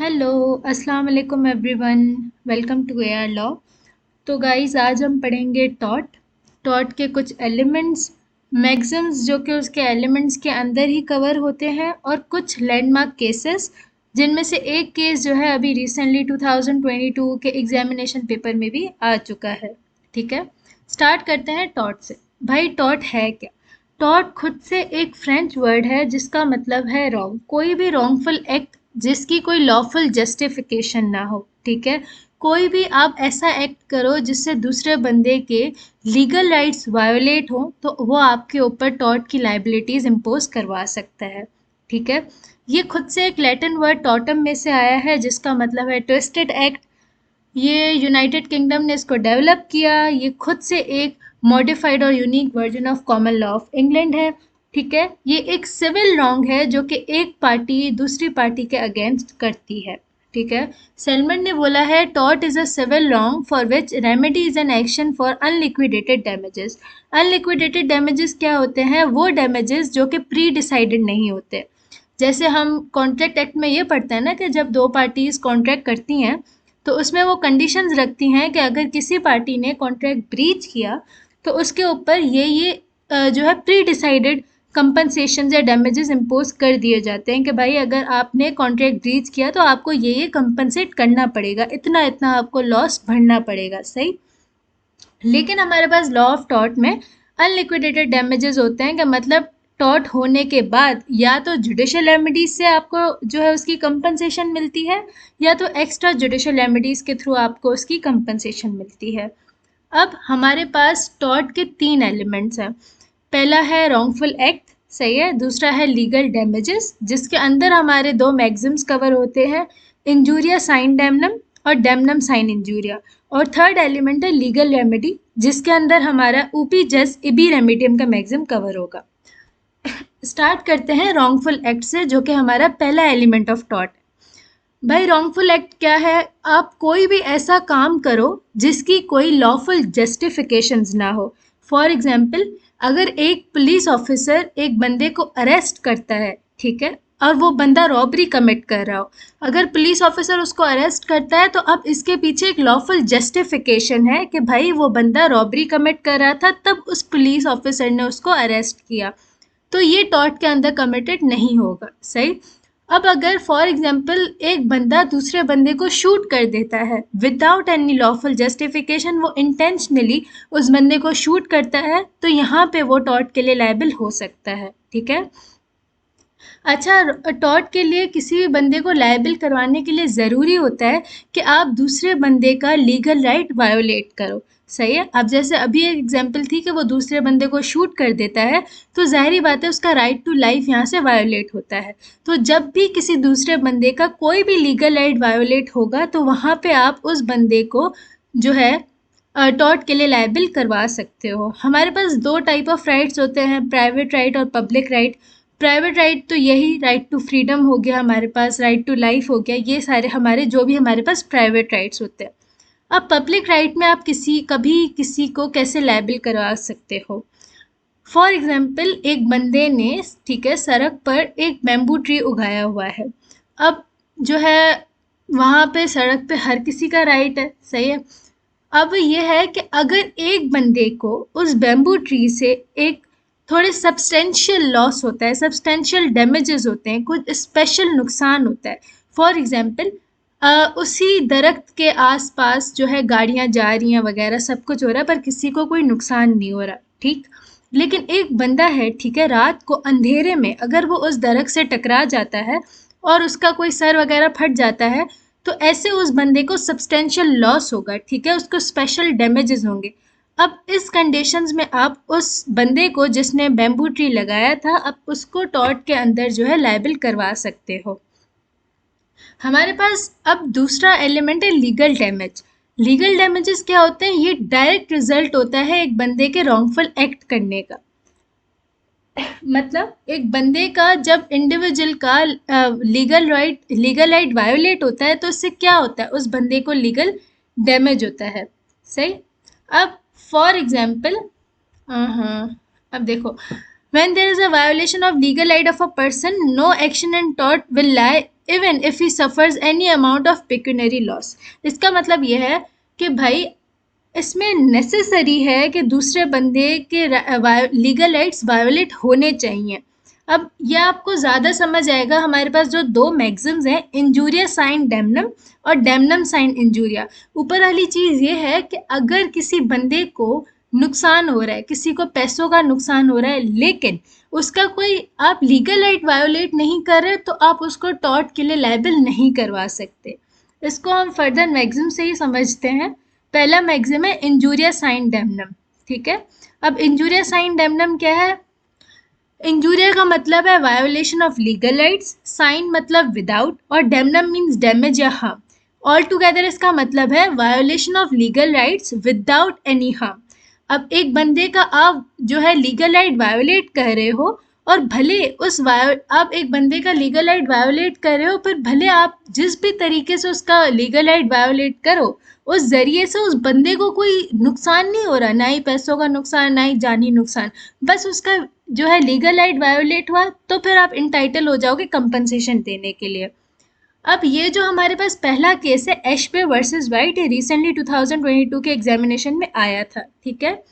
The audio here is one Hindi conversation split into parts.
हेलो, अस्सलाम वालेकुम everyone. Welcome to AR law. तो गाइस, आज हम पढ़ेंगे टॉट के कुछ एलिमेंट्स, मैक्सिम्स जो कि उसके एलिमेंट्स के अंदर ही कवर होते हैं, और कुछ लैंडमार्क केसेस जिनमें से एक केस जो है अभी रिसेंटली 2022 के एग्जामिनेशन पेपर में भी आ चुका है। ठीक है, स्टार्ट करते हैं टॉट से। भाई, टॉट है क्या? टॉट खुद से एक फ्रेंच वर्ड है जिसका मतलब है रॉन्ग, कोई भी रॉन्गफुल एक्ट जिसकी कोई लॉफुल जस्टिफिकेशन ना हो। ठीक है, कोई भी आप ऐसा एक्ट करो जिससे दूसरे बंदे के लीगल राइट्स वायोलेट हो, तो वो आपके ऊपर टॉर्ट की लाइबिलिटीज इम्पोज करवा सकता है। ठीक है, ये खुद से एक लैटिन वर्ड टॉटम में से आया है जिसका मतलब है ट्विस्टेड एक्ट। ये यूनाइटेड किंगडम ने इसको डेवलप किया। ये खुद से एक मॉडिफाइड और unique version of common law of England है। ठीक है, ये एक सिविल रॉन्ग है जो कि एक पार्टी दूसरी पार्टी के अगेंस्ट करती है। ठीक है, सेलमन ने बोला है tort is a civil wrong for which remedy is an action for unliquidated damages. Unliquidated damages क्या होते हैं? वो डैमेजेस जो कि प्री डिसाइडेड नहीं होते। जैसे हम कॉन्ट्रैक्ट एक्ट में ये पढ़ते हैं ना कि जब दो पार्टीज कॉन्ट्रैक्ट करती हैं तो उसमें वो कंडीशंस रखती हैं कि अगर किसी पार्टी ने कॉन्ट्रैक्ट ब्रीच किया तो उसके ऊपर ये जो है प्री डिसाइडेड कंपनसेशन या डैमेजेस इम्पोज कर दिए जाते हैं कि भाई अगर आपने कॉन्ट्रैक्ट ब्रीच किया तो आपको ये कंपनसेट करना पड़ेगा, इतना इतना आपको लॉस भरना पड़ेगा। सही। लेकिन हमारे पास लॉ ऑफ टॉर्ट में अनलिक्विडेटेड डैमेजेस होते हैं कि मतलब टॉर्ट होने के बाद या तो जुडिशियल रेमेडीज से आपको जो है उसकी कंपनसेशन मिलती है, या तो एक्स्ट्रा जुडिशियल रेमेडीज के थ्रू आपको उसकी कंपनसेशन मिलती है। अब हमारे पास टॉर्ट के तीन एलिमेंट्स हैं। पहला है रॉन्गफुल एक्ट, सही है। दूसरा है लीगल डैमेजेस जिसके अंदर हमारे दो मैक्सिम्स कवर होते हैं, इंजूरिया साइन डैमनम और डैमनम साइन इंजूरिया। और थर्ड एलिमेंट है लीगल रेमेडी जिसके अंदर हमारा ऊपी जस इबी रेमेडियम का मैक्सिम कवर होगा। स्टार्ट करते हैं रॉन्गफुल एक्ट से जो कि हमारा पहला एलिमेंट ऑफ टॉर्ट है। भाई, रॉन्गफुल एक्ट क्या है? आप कोई भी ऐसा काम करो जिसकी कोई लॉफुल जस्टिफिकेशंस ना हो। फॉर एग्जाम्पल, अगर एक पुलिस ऑफिसर एक बंदे को अरेस्ट करता है, ठीक है, और वो बंदा रॉबरी कमिट कर रहा हो, अगर पुलिस ऑफिसर उसको अरेस्ट करता है तो अब इसके पीछे एक लॉफुल जस्टिफिकेशन है कि भाई वो बंदा रॉबरी कमिट कर रहा था तब उस पुलिस ऑफिसर ने उसको अरेस्ट किया, तो ये टॉर्ट के अंदर कमिटेड नहीं होगा। सही। अब अगर फॉर एग्जाम्पल एक बंदा दूसरे बंदे को शूट कर देता है विदाउट एनी लॉफुल जस्टिफिकेशन, वो इंटेंशनली उस बंदे को शूट करता है, तो यहाँ पे वो टॉर्ट के लिए लायबल हो सकता है। ठीक है। अच्छा, टॉर्ट के लिए किसी भी बंदे को लायबल करवाने के लिए ज़रूरी होता है कि आप दूसरे बंदे का लीगल राइट वायोलेट करो। सही है। अब जैसे अभी एक एग्जांपल थी कि वो दूसरे बंदे को शूट कर देता है, तो ज़ाहिर बात है उसका राइट टू लाइफ यहाँ से वायोलेट होता है। तो जब भी किसी दूसरे बंदे का कोई भी लीगल राइट वायोलेट होगा तो वहाँ पे आप उस बंदे को जो है टॉर्ट के लिए लायबल करवा सकते हो। हमारे पास दो टाइप ऑफ राइट्स होते हैं, प्राइवेट राइट और पब्लिक राइट। प्राइवेट राइट तो यही राइट टू फ्रीडम हो गया, हमारे पास राइट टू लाइफ हो गया, ये सारे हमारे जो भी हमारे पास प्राइवेट राइट्स होते हैं। अब पब्लिक राइट में आप कभी किसी को कैसे लायबल करवा सकते हो? फॉर एग्जाम्पल, एक बंदे ने, ठीक है, सड़क पर एक बैम्बू ट्री उगाया हुआ है। अब जो है वहाँ पे सड़क पे हर किसी का राइट है, सही है। अब ये है कि अगर एक बंदे को उस बैम्बू ट्री से एक थोड़े सब्सटेंशियल लॉस होता है, सब्सटेंशियल डैमेजेस होते हैं, कुछ स्पेशल नुकसान होता है। फॉर एग्जाम्पल, उसी दरख्त के आसपास जो है गाड़ियाँ जा रही हैं वगैरह सब कुछ हो रहा है पर किसी को कोई नुकसान नहीं हो रहा, ठीक। लेकिन एक बंदा है, ठीक है, रात को अंधेरे में अगर वो उस दरख्त से टकरा जाता है और उसका कोई सर वगैरह फट जाता है, तो ऐसे उस बंदे को सब्सटेंशियल लॉस होगा, ठीक है, उसको स्पेशल डैमेजेस होंगे। अब इस कंडीशंस में आप उस बंदे को जिसने बैम्बू ट्री लगाया था, अब उसको टॉर्ट के अंदर जो है लायबल करवा सकते हो। हमारे पास अब दूसरा एलिमेंट है लीगल डैमेज। लीगल डैमेजेस क्या होते हैं? ये डायरेक्ट रिजल्ट होता है एक बंदे के रॉन्गफुल एक्ट करने का। मतलब एक बंदे का जब इंडिविजुअल का लीगल राइट वायोलेट होता है तो उससे क्या होता है? उस बंदे को लीगल डैमेज होता है। सही। अब फॉर एग्जाम्पल, हाँ, अब देखो, when there is a violation of legal right of a person, no action in tort will lie even if he suffers any amount of pecuniary loss. इसका मतलब ये है कि भाई इसमें नेसेसरी है कि दूसरे बंदे के लीगल राइट्स वायोलेट होने चाहिए। अब ये आपको ज़्यादा समझ आएगा, हमारे पास जो दो मैक्सिम्स हैं, इंजूरिया साइन डेमनम और डेमनम साइन इंजूरिया। ऊपर वाली चीज़ ये है कि अगर किसी बंदे को नुकसान हो रहा है, किसी को पैसों का नुकसान हो रहा है, लेकिन उसका कोई आप लीगल राइट वायोलेट नहीं कर रहे, तो आप उसको टॉर्ट के लिए लायबल नहीं करवा सकते। इसको हम फर्दर मैक्सिम से ही समझते हैं। पहला मैक्सिम है इंजूरिया साइन डेमनम, ठीक है। अब इंजूरिया साइन डेमनम क्या है? इंजूरिया का मतलब है वायोलेशन ऑफ लीगल राइट्स, साइन मतलब विदाउट, और डेमनम मीन्स डैमेज या हार्म। ऑल टुगेदर इसका मतलब है violation of legal rights without any harm. अब एक बंदे का आप जो है लीगल राइट वायोलेट कर रहे हो, और भले आप एक बंदे का लीगल राइट वायोलेट कर रहे हो, पर भले आप जिस भी तरीके से उसका लीगल राइट वायोलेट करो, उस ज़रिए से उस बंदे को कोई नुकसान नहीं हो रहा, ना ही पैसों का नुकसान, ना ही जानी नुकसान, बस उसका जो है लीगल राइट वायोलेट हुआ, तो फिर आप इंटाइटल हो जाओगे कंपनसेशन देने के लिए। अब ये जो हमारे पास पहला केस है एशबे वर्सेस वाइट, ये रिसेंटली 2022 के एग्जामिनेशन में आया था, ठीक है।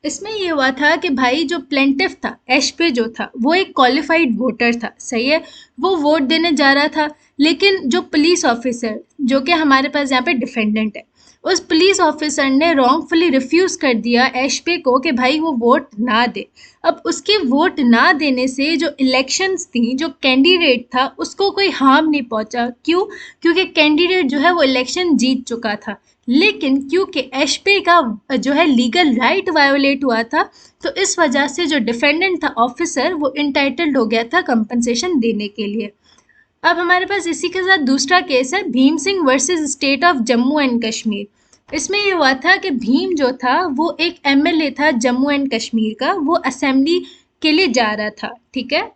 इसमें ये हुआ था कि भाई जो प्लेंटिफ था, एशबे जो था, वो एक क्वालिफाइड वोटर था, सही है। वो वोट देने जा रहा था, लेकिन जो पुलिस ऑफिसर, जो कि हमारे पास यहाँ पे डिफेंडेंट है, उस पुलिस ऑफिसर ने रॉन्गफुली रिफ्यूज कर दिया एशबे को कि भाई वो वोट ना दे। अब उसके वोट ना देने से जो इलेक्शंस थी, जो कैंडिडेट था, उसको कोई हार्म नहीं पहुंचा। क्यों? क्योंकि कैंडिडेट जो है वो इलेक्शन जीत चुका था। लेकिन क्योंकि एशबे का जो है लीगल राइट वायोलेट हुआ था, तो इस वजह से जो डिफेंडेंट था ऑफिसर, वो इंटाइटल्ड हो गया था कंपनसेशन देने के लिए। अब हमारे पास इसी के साथ दूसरा केस है Bhim Singh versus state of Jammu and Kashmir. इसमें ये हुआ था कि भीम जो था वो एक एमएलए था जम्मू एंड कश्मीर का, वो असेंबली के लिए जा रहा था, ठीक है।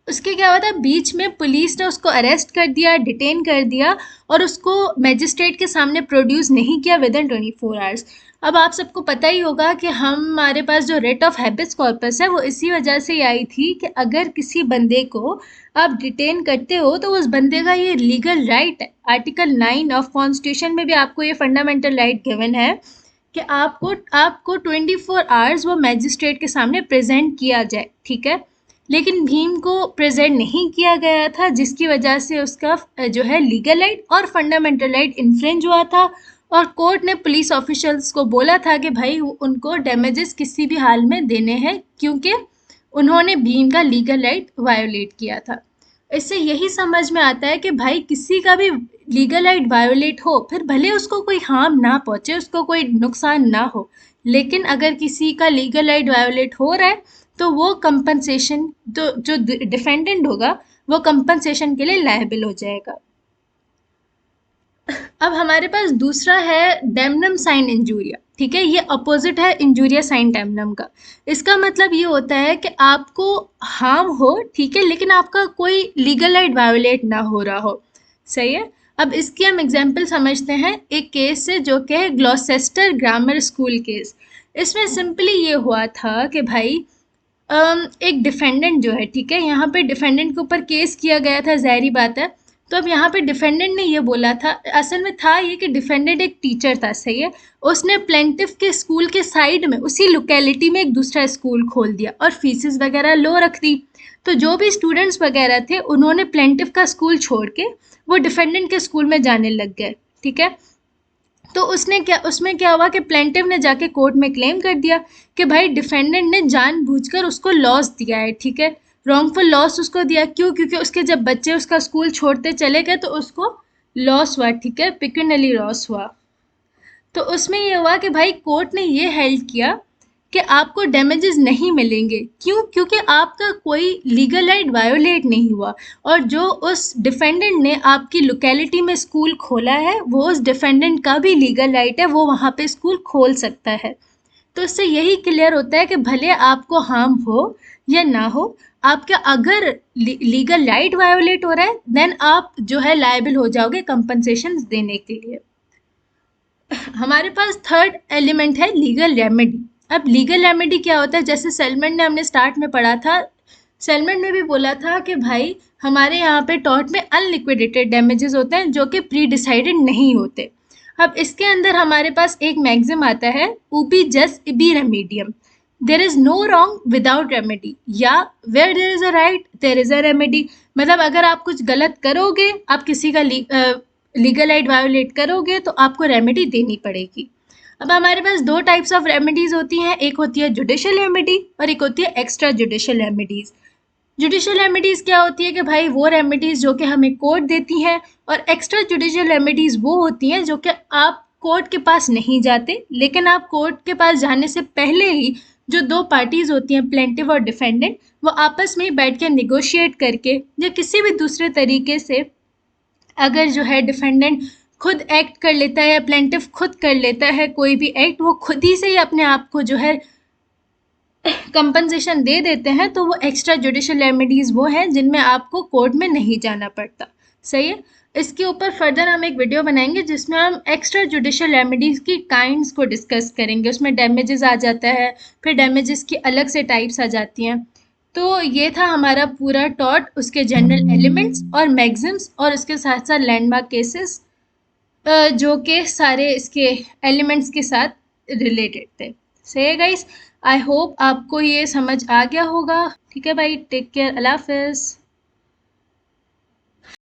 उसके क्या हुआ था, बीच में पुलिस ने उसको अरेस्ट कर दिया, डिटेन कर दिया, और उसको मैजिस्ट्रेट के सामने प्रोड्यूस नहीं किया विद इन 24 आवर्स। अब आप सबको पता ही होगा कि हमारे पास जो रेट ऑफ हैबिस कॉर्पस है, वो इसी वजह से आई थी कि अगर किसी बंदे को आप डिटेन करते हो, तो उस बंदे का ये लीगल राइट है। आर्टिकल 9 ऑफ कॉन्स्टिट्यूशन में भी आपको ये फंडामेंटल राइट गिवन है कि आपको 24 आवर्स वो मैजिस्ट्रेट के सामने प्रेजेंट किया जाए, ठीक है। लेकिन भीम को प्रेजेंट नहीं किया गया था, जिसकी वजह से उसका जो है लीगल राइट और फंडामेंटल राइट इन्फ्रिंज हुआ था, और कोर्ट ने पुलिस ऑफिशियल्स को बोला था कि भाई उनको डैमेजेस किसी भी हाल में देने हैं, क्योंकि उन्होंने भीम का लीगल राइट वायोलेट किया था। इससे यही समझ में आता है कि भाई किसी का भी लीगल राइट वायोलेट हो, फिर भले उसको कोई हार्म ना पहुंचे, उसको कोई नुकसान ना हो, लेकिन अगर किसी का लीगल राइट वायोलेट हो रहा है, तो वो कंपनसेशन, तो जो डिफेंडेंट होगा वो कंपनसेशन के लिए लायबल हो जाएगा। अब हमारे पास दूसरा है डेमनम साइन इंजूरिया, ठीक है। ये अपोजिट है इंजूरिया साइन डेमनम का। इसका मतलब ये होता है कि आपको हार्म हो, ठीक है, लेकिन आपका कोई लीगल राइट वायोलेट ना हो रहा हो, सही है। अब इसकी हम एग्जांपल समझते हैं एक केस से, जो कि है ग्लॉसेस्टर ग्रामर स्कूल केस। इसमें सिंपली ये हुआ था कि भाई एक डिफेंडेंट जो है, ठीक है, यहाँ पे डिफेंडेंट के ऊपर केस किया गया था, ज़ाहिरी बात है। तो अब यहाँ पे डिफेंडेंट ने ये बोला था, असल में था ये कि डिफेंडेंट एक टीचर था, सही है। उसने प्लेंटिफ के स्कूल के साइड में, उसी लोकेलिटी में एक दूसरा स्कूल खोल दिया और फीसिस वगैरह लो रख दी। तो जो भी स्टूडेंट्स वगैरह थे, उन्होंने प्लेंटिफ का स्कूल छोड़ के वो डिफेंडेंट के स्कूल में जाने लग गए, ठीक है। तो उसमें क्या हुआ कि प्लेंटिव ने जाके कोर्ट में क्लेम कर दिया कि भाई डिफेंडेंट ने जानबूझकर उसको लॉस दिया है, ठीक है, रॉन्गफुल लॉस उसको दिया। क्यों? क्योंकि उसके जब बच्चे उसका स्कूल छोड़ते चले गए, तो उसको लॉस हुआ, ठीक है, पिक्यूनरी लॉस हुआ। तो उसमें ये हुआ कि भाई कोर्ट ने ये हेल्ड किया कि आपको डैमेजेस नहीं मिलेंगे। क्यों? क्योंकि आपका कोई लीगल राइट वायोलेट नहीं हुआ, और जो उस डिफेंडेंट ने आपकी लोकेलिटी में स्कूल खोला है, वो उस डिफेंडेंट का भी लीगल राइट है, वो वहाँ पे स्कूल खोल सकता है। तो इससे यही क्लियर होता है कि भले आपको हार्म हो या ना हो, आपका अगर लीगल राइट वायोलेट हो रहा है, देन आप जो है लायबल हो जाओगे कंपनसेशन देने के लिए। हमारे पास थर्ड एलिमेंट है लीगल रेमेडी। अब लीगल रेमेडी क्या होता है? जैसे सेलमेंट ने हमने स्टार्ट में पढ़ा था, सेलमेंट ने भी बोला था कि भाई हमारे यहाँ पे टॉर्ट में अनलिक्विडेटेड डैमेजेस होते हैं जो कि प्री डिसाइडेड नहीं होते। अब इसके अंदर हमारे पास एक मैक्सिम आता है, ऊपी जस इबी रेमीडियम, there is no wrong without remedy, या where there is a right there is a remedy. मतलब अगर आप कुछ गलत करोगे, आप किसी का लीगल राइट वायोलेट करोगे तो आपको रेमेडी देनी पड़ेगी। अब हमारे पास दो टाइप्स ऑफ रेमेडीज होती हैं, एक होती है जुडिशियल रेमेडी और एक होती है extra judicial remedies. Judicial remedies क्या होती है कि भाई वो रेमेडीज जो कि हमें कोर्ट देती हैं, और एक्स्ट्रा जुडिशियल रेमेडीज वो होती हैं जो कि आप कोर्ट के पास नहीं जाते, लेकिन आप कोर्ट के पास जाने से पहले ही जो दो पार्टीज होती हैं, प्लेंटिव और डिफेंडेंट, वो आपस में ही बैठ के निगोशिएट करके या किसी भी दूसरे तरीके से, अगर जो है डिफेंडेंट खुद एक्ट कर लेता है या प्लेंटिव खुद कर लेता है कोई भी एक्ट, वो खुद ही से ही अपने आप को जो है कंपनसेशन दे देते हैं, तो वो एक्स्ट्रा जुडिशियल रेमेडीज वो हैं जिनमें आपको कोर्ट में नहीं जाना पड़ता। सही है। इसके ऊपर फर्दर हम एक वीडियो बनाएंगे जिसमें हम एक्स्ट्रा जुडिशियल रेमेडीज की काइंड्स को डिस्कस करेंगे। उसमें डैमेजेस आ जाता है, फिर डैमेजेस की अलग से टाइप्स आ जाती हैं। तो ये था हमारा पूरा टॉट, उसके जनरल एलिमेंट्स और मैक्सिम्स, और उसके साथ साथ लैंडमार्क केसेस जो कि सारे इसके एलिमेंट्स के साथ रिलेटेड थे। सही है गाइस, आई होप आपको ये समझ आ गया होगा। ठीक है भाई, टेक केयर, अल्लाह हाफिज़।